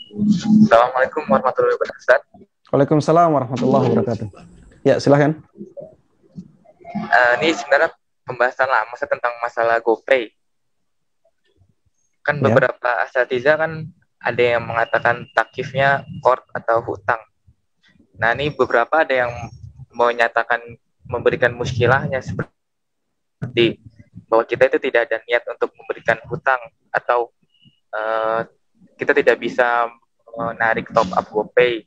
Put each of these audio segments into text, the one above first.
Assalamualaikum warahmatullahi wabarakatuh, Ustaz. Waalaikumsalam warahmatullahi wabarakatuh. Ya, silahkan. Ini sebenarnya pembahasan lama tentang masalah GoPay. Kan Ya, beberapa asatiza kan ada yang mengatakan takifnya qard atau hutang. Nah, ini beberapa ada yang menyatakan memberikan muskilahnya seperti bahwa kita itu tidak ada niat untuk memberikan hutang atau uh, kita tidak bisa menarik top up GoPay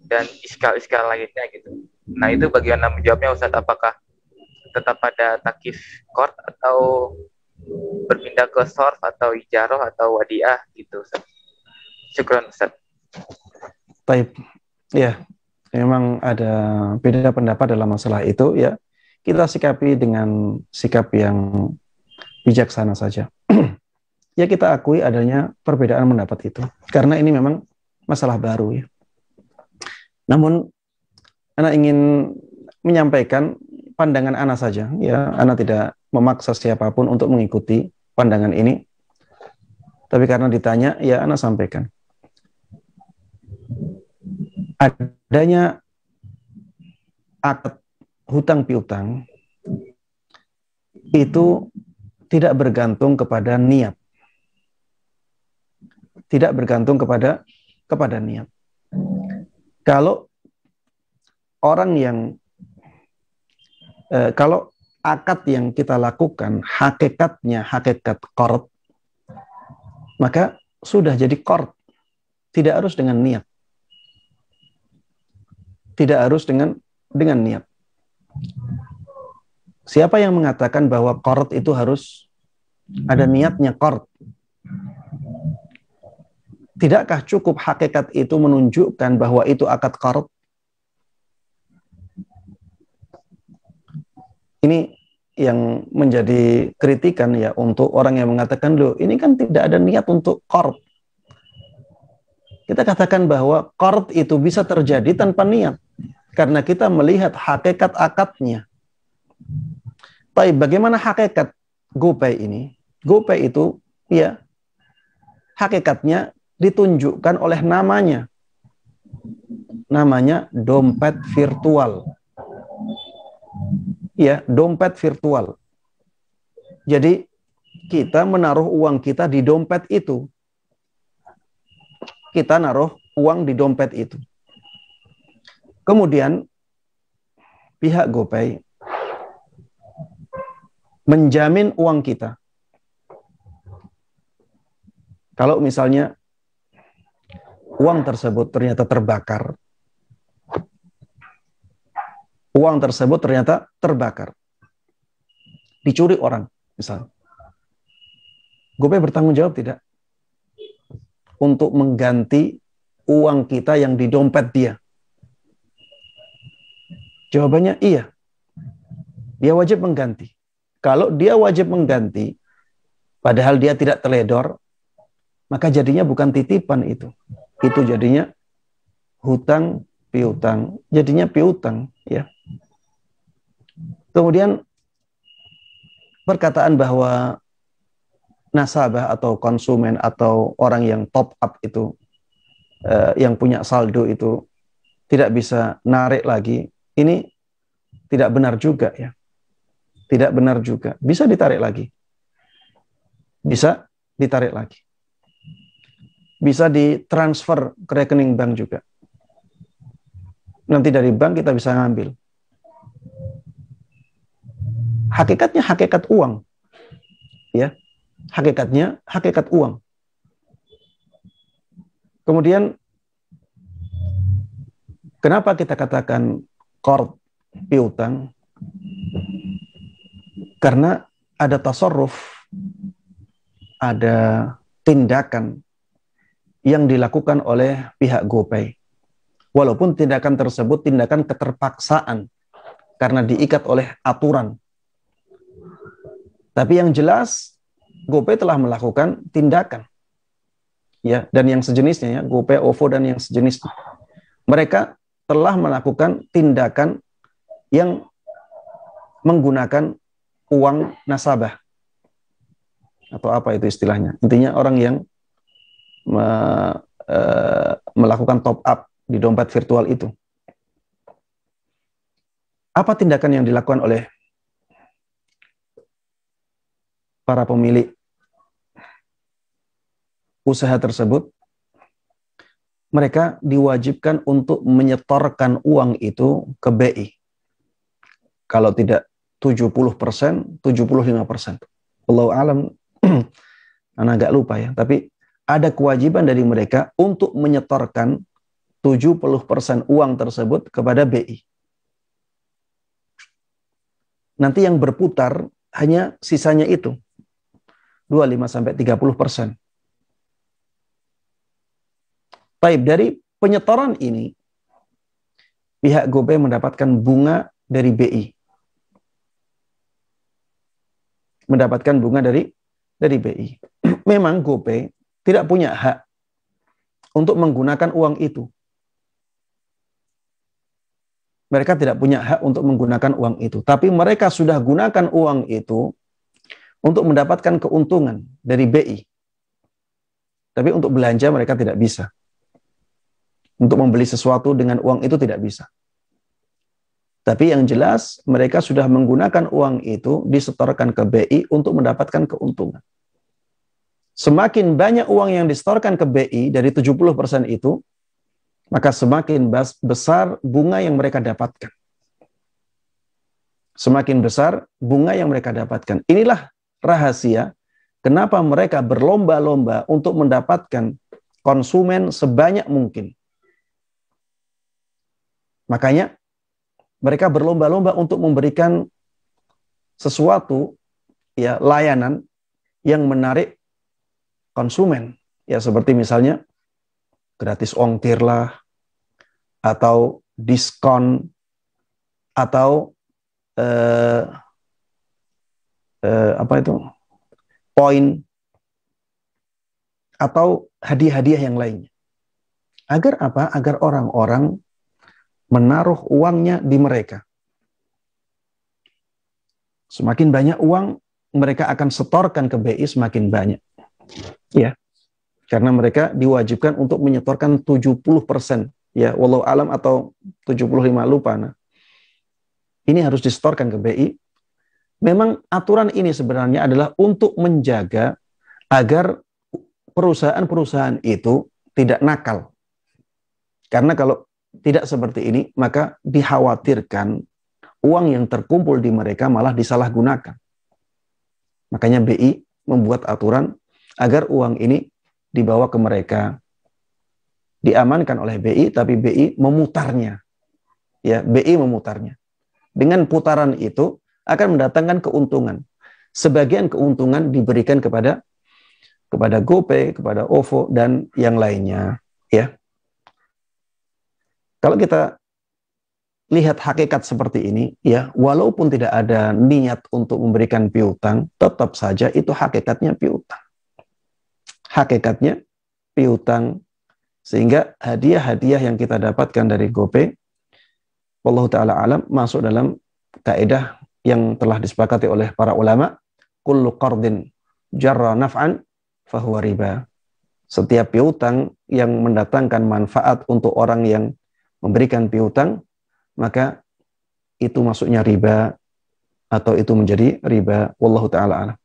dan iskal-iskal lainnya gitu. Nah, itu bagaimana menjawabnya Ustaz? Apakah tetap pada takif qard atau berpindah ke sorf atau ijaroh atau wadiah gitu Ustaz? Syukran Ustaz. taib. Ya, memang ada beda pendapat dalam masalah itu ya. Kita sikapi dengan sikap yang bijaksana saja. Ya, kita akui adanya perbedaan pendapat itu. Karena ini memang masalah baru ya. Namun, Ana ingin menyampaikan pandangan Ana saja ya. Ana tidak memaksa siapapun untuk mengikuti pandangan ini. Tapi karena ditanya, ya Ana sampaikan. Adanya akad hutang piutang itu tidak bergantung kepada niat. Tidak bergantung kepada niat. Kalau orang yang kalau akad yang kita lakukan hakikatnya hakikat qard, maka sudah jadi qard. Tidak harus dengan niat. Tidak harus dengan niat. Siapa yang mengatakan bahwa qard itu harus ada niatnya qard? Tidakkah cukup hakikat itu menunjukkan bahwa itu akad qard? Ini yang menjadi kritikan ya untuk orang yang mengatakan, loh ini kan tidak ada niat untuk qard. Kita katakan bahwa qard itu bisa terjadi tanpa niat karena kita melihat hakikat akadnya. Tapi bagaimana hakikat GoPay ini? GoPay itu ya hakikatnya ditunjukkan oleh namanya. Namanya dompet virtual. Ya, dompet virtual. Jadi kita menaruh uang kita di dompet itu. Kita naruh uang di dompet itu. Kemudian pihak GoPay menjamin uang kita. Kalau misalnya uang tersebut ternyata terbakar, dicuri orang, misalnya, GoPay bertanggung jawab tidak untuk mengganti uang kita yang di dompet dia? Jawabannya iya. Dia wajib mengganti. Kalau dia wajib mengganti, padahal dia tidak teledor, maka jadinya bukan titipan itu. Itu jadinya hutang piutang. Jadinya piutang, ya. Kemudian perkataan bahwa nasabah atau konsumen atau orang yang top up itu, yang punya saldo itu tidak bisa narik lagi, ini tidak benar juga ya. Tidak benar juga. Bisa ditarik lagi. Bisa ditarik lagi. Bisa ditransfer ke rekening bank juga. Nanti dari bank kita bisa ngambil. Hakikatnya hakikat uang. Ya. Hakikatnya hakikat uang. Kemudian kenapa kita katakan qard piutang? Karena ada tasarruf, ada tindakan yang dilakukan oleh pihak GoPay. Walaupun tindakan tersebut tindakan keterpaksaan karena diikat oleh aturan. Tapi yang jelas GoPay telah melakukan tindakan. Ya, dan yang sejenisnya ya, GoPay, OVO dan yang sejenisnya. Mereka telah melakukan tindakan yang menggunakan uang nasabah. Atau apa itu istilahnya? Intinya orang yang top up di dompet virtual itu. Apa tindakan yang dilakukan oleh para pemilik usaha tersebut? Mereka diwajibkan untuk menyetorkan uang itu ke BI. Kalau tidak 70%, 75%. Wallahu alam, anak agak lupa ya. Tapi ada kewajiban dari mereka untuk menyetorkan 70% uang tersebut kepada BI. Nanti yang berputar hanya sisanya itu. 25-30%. Baik, dari penyetoran ini, pihak GoPay mendapatkan bunga dari BI. Mendapatkan bunga dari BI. Memang GoPay tidak punya hak untuk menggunakan uang itu. Mereka tidak punya hak untuk menggunakan uang itu. Tapi mereka sudah gunakan uang itu untuk mendapatkan keuntungan dari BI. Tapi untuk belanja mereka tidak bisa. Untuk membeli sesuatu dengan uang itu tidak bisa. Tapi yang jelas mereka sudah menggunakan uang itu disetorkan ke BI untuk mendapatkan keuntungan. Semakin banyak uang yang disetorkan ke BI dari 70% itu, maka semakin besar bunga yang mereka dapatkan. Semakin besar bunga yang mereka dapatkan. Inilah rahasia kenapa mereka berlomba-lomba untuk mendapatkan konsumen sebanyak mungkin. Makanya mereka berlomba-lomba untuk memberikan sesuatu ya layanan yang menarik konsumen. Ya seperti misalnya gratis ongkir lah, atau diskon, atau poin, atau hadiah-hadiah yang lainnya. Agar apa? Agar orang-orang menaruh uangnya di mereka. Semakin banyak uang, mereka akan setorkan ke BI semakin banyak. Ya. Karena mereka diwajibkan untuk menyetorkan 70%. Ya, wallahu alam atau 75, lupa. Nah, ini harus disetorkan ke BI. Memang aturan ini sebenarnya adalah untuk menjaga agar perusahaan-perusahaan itu tidak nakal. Karena kalau tidak seperti ini, maka dikhawatirkan uang yang terkumpul di mereka malah disalahgunakan. Makanya BI membuat aturan agar uang ini dibawa ke mereka, diamankan oleh BI, tapi BI memutarnya. Ya, BI memutarnya. Dengan putaran itu akan mendatangkan keuntungan. Sebagian keuntungan diberikan kepada GoPay, kepada OVO dan yang lainnya, ya. Kalau kita lihat hakikat seperti ini, ya, walaupun tidak ada niat untuk memberikan piutang, tetap saja itu hakikatnya piutang. Hakikatnya piutang, sehingga hadiah-hadiah yang kita dapatkan dari GoPay, wallahu ta'ala alam, masuk dalam kaidah yang telah disepakati oleh para ulama, kullu qardin jarra naf'an fahuwa riba. Setiap piutang yang mendatangkan manfaat untuk orang yang memberikan piutang, maka itu masuknya riba atau itu menjadi riba. Wallahu ta'ala alam.